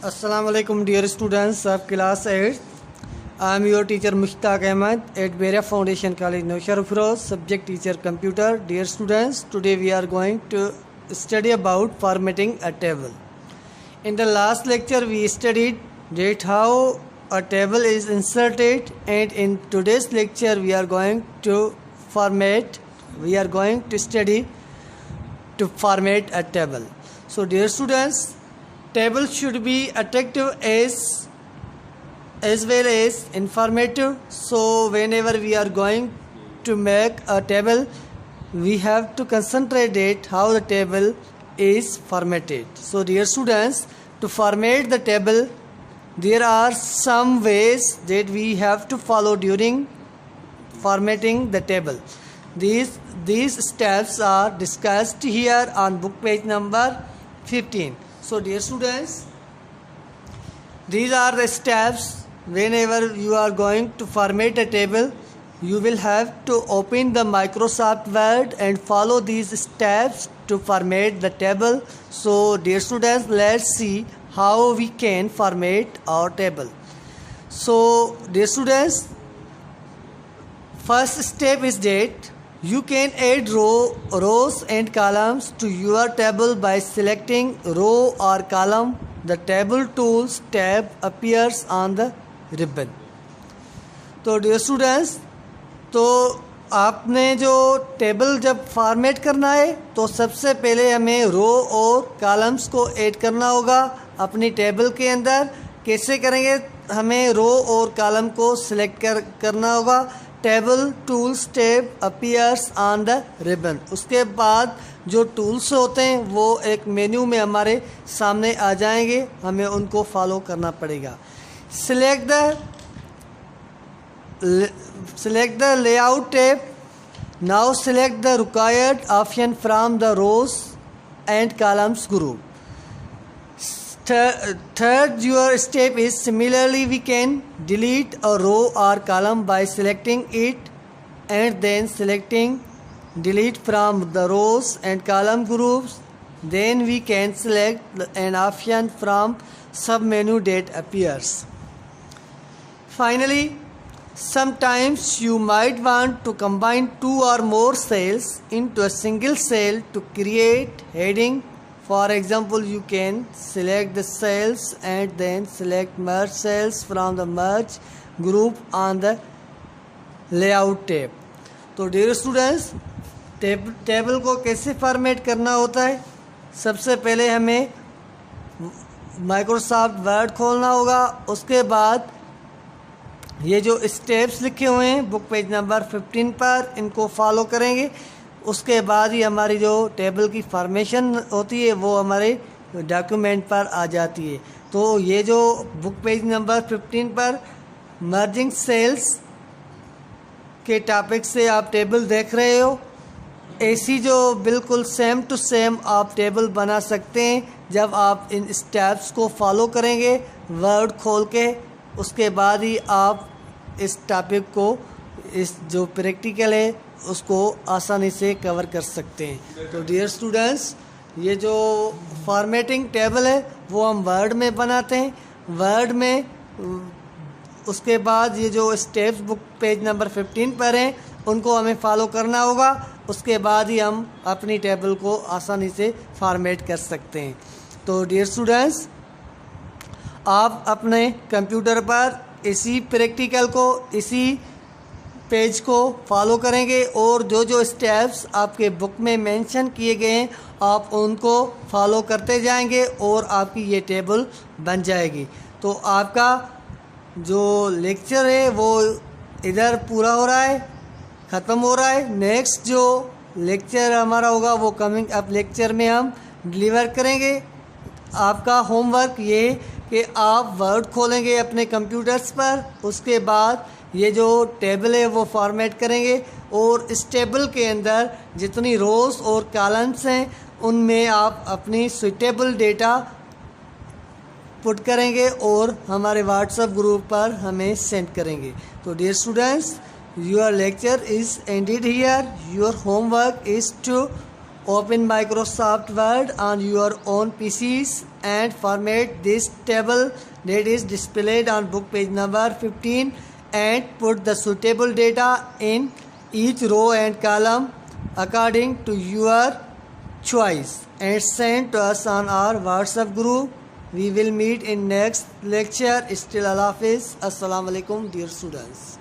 Assalamualaikum dear students of class 8. I am your teacher Mushtaq Ahmed at Beria Foundation College Naushad Firoz, subject teacher computer. Dear students, today we are going to study about formatting a table. In the last lecture we studied that how a table is inserted, and in today's lecture we are going to study to format a table. So dear students, table should be attractive as well as informative. So whenever we are going to make a table, we have to concentrate at how the table is formatted. So dear students, to format the table, there are some ways that we have to follow during formatting the table. These steps are discussed here on book page number 15. So dear students, these are the steps. Whenever you are going to format a table, you will have to open the Microsoft Word and follow these steps to format the table. So dear students, let's see how we can format our table. So dear students, first step is that you can add rows and columns to your table by selecting row or column. The table tools tab appears on the ribbon. तो dear students, तो आपने जो table जब format करना है तो सबसे पहले हमें रो और कॉलम्स को ऐड करना होगा अपनी टेबल के अंदर. कैसे करेंगे? हमें रो और कॉलम को सिलेक्ट करना होगा. Table tools tab appears on the ribbon. उसके बाद जो टूल्स होते हैं वो एक मेन्यू में हमारे सामने आ जाएंगे, हमें उनको फॉलो करना पड़ेगा. Select the layout tab. Now select the required option from the rows and columns group. Third, your step is similarly we can delete a row or column by selecting it and then selecting delete from the rows and column groups. Then we can select an option from submenu that appears. Finally, sometimes you might want to combine two or more cells into a single cell to create heading. For example, you can select the cells and then select merge cells from the merge group on the layout tab. तो dear students, table को कैसे format करना होता है? सबसे पहले हमें Microsoft word खोलना होगा. उसके बाद ये जो स्टेप्स लिखे हुए हैं बुक पेज नंबर 15 पर, इनको फॉलो करेंगे. उसके बाद ही हमारी जो टेबल की फॉर्मेशन होती है वो हमारे डॉक्यूमेंट पर आ जाती है. तो ये जो बुक पेज नंबर 15 पर मर्जिंग सेल्स के टॉपिक से आप टेबल देख रहे हो, ऐसी जो बिल्कुल सेम टू सेम आप टेबल बना सकते हैं जब आप इन स्टेप्स को फॉलो करेंगे वर्ड खोल के. उसके बाद ही आप इस टॉपिक को, इस जो प्रैक्टिकल है उसको आसानी से कवर कर सकते हैं. तो डियर स्टूडेंट्स, ये जो फॉर्मेटिंग टेबल है वो हम वर्ड में बनाते हैं. वर्ड में उसके बाद ये जो स्टेप्स बुक पेज नंबर 15 पर हैं उनको हमें फॉलो करना होगा. उसके बाद ही हम अपनी टेबल को आसानी से फॉर्मेट कर सकते हैं. तो डियर स्टूडेंट्स, आप अपने कंप्यूटर पर इसी प्रैक्टिकल को, इसी पेज को फॉलो करेंगे और जो जो स्टेप्स आपके बुक में मेंशन किए गए हैं आप उनको फॉलो करते जाएंगे और आपकी ये टेबल बन जाएगी. तो आपका जो लेक्चर है वो इधर पूरा हो रहा है, ख़त्म हो रहा है. नेक्स्ट जो लेक्चर हमारा होगा वो कमिंग अप लेक्चर में हम डिलीवर करेंगे. आपका होमवर्क ये कि आप वर्ड खोलेंगे अपने कंप्यूटर्स पर. उसके बाद ये जो टेबल है वो फॉर्मेट करेंगे और इस टेबल के अंदर जितनी रोज़ और कॉलम्स हैं उनमें आप अपनी सुइटेबल डेटा पुट करेंगे और हमारे व्हाट्सएप ग्रुप पर हमें सेंड करेंगे. तो dear students, your lecture is ended here. Your homework is to Open Microsoft Word on your own PCs and format this table that is displayed on book page number 15 and put the suitable data in each row and column according to your choice and send to us on our WhatsApp group. We will meet in next lecture. Still Allah Hafiz. Assalamu alaikum dear students.